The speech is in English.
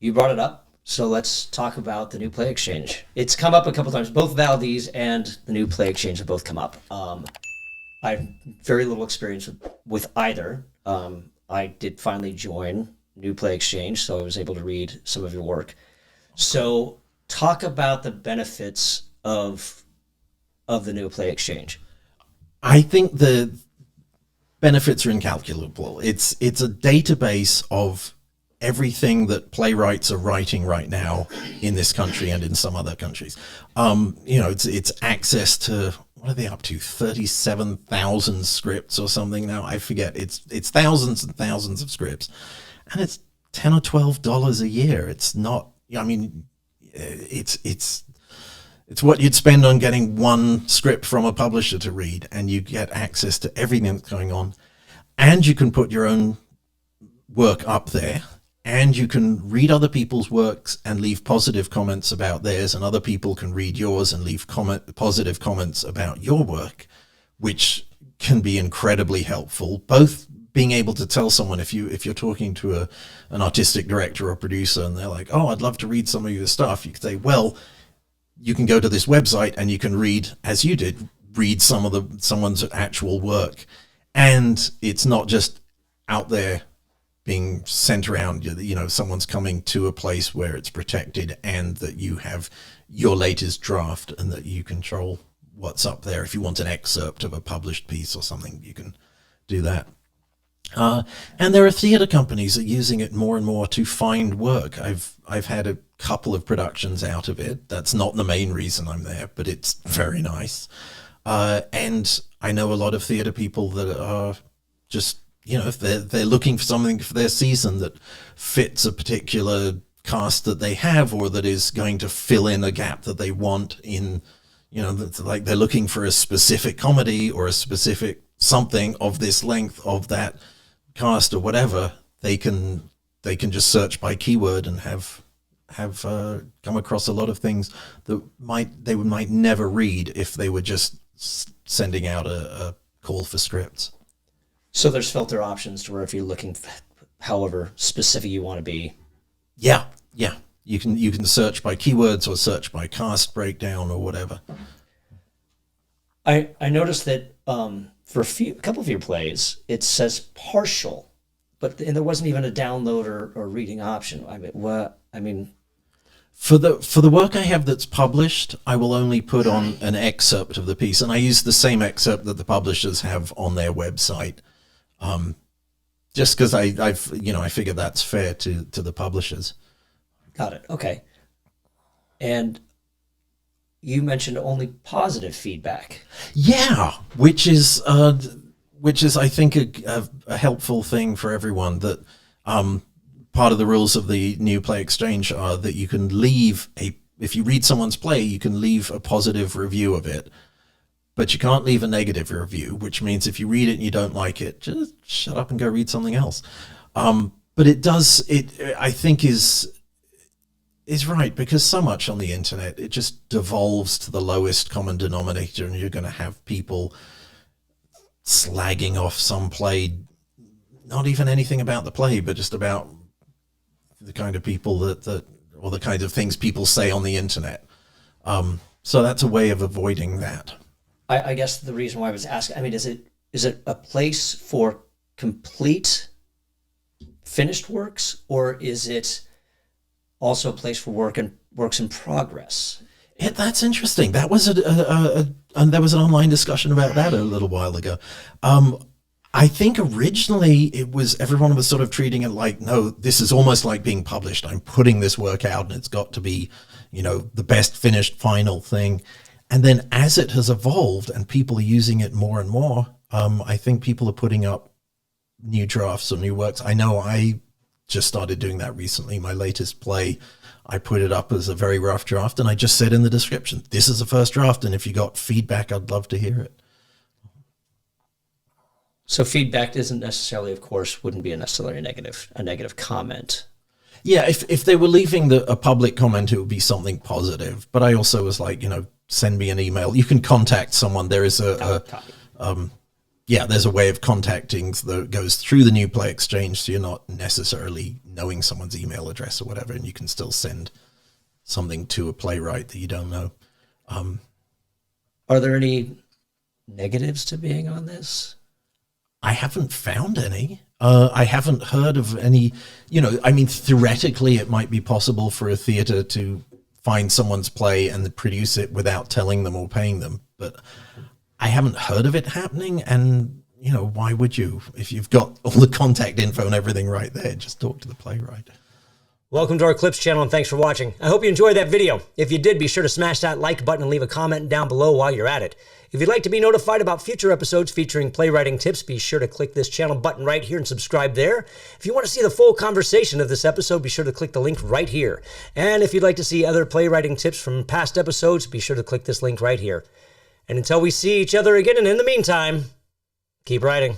You brought it up, so let's talk about the new Play Exchange. It's come up a couple times. Both Valdez and the new Play Exchange have both come up. I have very little experience with either. I did finally join New Play Exchange, so I was able to read some of your work. So talk about the benefits of the New Play Exchange. I think the benefits are incalculable. It's a database of everything that playwrights are writing right now in this country and in some other countries. It's access to, what are they up to, 37,000 scripts or something now? I forget. It's thousands and thousands of scripts, and it's $10 or $12 a year. It's not. I mean, it's what you'd spend on getting one script from a publisher to read, and you get access to everything that's going on, and you can put your own work up there. And you can read other people's works and leave positive comments about theirs, and other people can read yours and leave positive comments about your work, which can be incredibly helpful. Both being able to tell someone, if you're talking to an artistic director or producer, and they're like, "Oh, I'd love to read some of your stuff," you could say, "Well, you can go to this website and you can read, as you did, read someone's actual work," and it's not just out there being sent around. Someone's coming to a place where it's protected, and that you have your latest draft, and that you control what's up there. If you want an excerpt of a published piece or something, you can do that. And there are theater companies that are using it more and more to find work. I've had a couple of productions out of it. That's not the main reason I'm there, but it's very nice. And I know a lot of theater people that are just, if they're looking for something for their season that fits a particular cast that they have, or that is going to fill in a gap that they want in, like they're looking for a specific comedy or a specific something of this length of that cast or whatever, they can just search by keyword and have come across a lot of things that they might never read if they were just sending out a call for scripts. So there's filter options to where if you're looking, however specific you want to be. Yeah. You can search by keywords or search by cast breakdown or whatever. I noticed that for a couple of your plays, it says partial, and there wasn't even a download or reading option. For the work I have that's published, I will only put on an excerpt of the piece, and I use the same excerpt that the publishers have on their website. Just because I figure that's fair to the publishers. Got it. Okay. And you mentioned only positive feedback. Yeah, which is I think a helpful thing for everyone. That part of the rules of the New Play Exchange are that you can leave if you read someone's play, you can leave a positive review of it. But you can't leave a negative review, which means if you read it and you don't like it, just shut up and go read something else. But I think is right, because so much on the internet, it just devolves to the lowest common denominator, and you're going to have people slagging off some play, not even anything about the play, but just about the kind of people that or the kind of things people say on the internet. So that's a way of avoiding that. I guess the reason why I was asking, is it a place for complete finished works, or is it also a place for works in progress? That's interesting. That was and there was an online discussion about that a little while ago. I think originally everyone was sort of treating it like, no, this is almost like being published. I'm putting this work out, and it's got to be, the best finished final thing. And then as it has evolved and people are using it more and more, I think people are putting up new drafts or new works. I know I just started doing that recently. My latest play, I put it up as a very rough draft, and I just said in the description, this is a first draft, and if you got feedback, I'd love to hear it. So feedback isn't necessarily, of course, wouldn't be necessarily a negative comment. Yeah, if they were leaving a public comment, it would be something positive. But I also was like, send me an email. You can contact someone. There is yeah, there's a way of contacting that goes through the New Play Exchange, so you're not necessarily knowing someone's email address or whatever, and you can still send something to a playwright that you don't know. Are there any negatives to being on this? I haven't found any. I haven't heard of any, I mean, theoretically it might be possible for a theater to find someone's play and produce it without telling them or paying them, but I haven't heard of it happening. And, why would you? If you've got all the contact info and everything right there, just talk to the playwright. Welcome to our Clips channel, and thanks for watching. I hope you enjoyed that video. If you did, be sure to smash that like button and leave a comment down below while you're at it. If you'd like to be notified about future episodes featuring playwriting tips, be sure to click this channel button right here and subscribe there. If you want to see the full conversation of this episode, be sure to click the link right here. And if you'd like to see other playwriting tips from past episodes, be sure to click this link right here. And until we see each other again, and in the meantime, keep writing.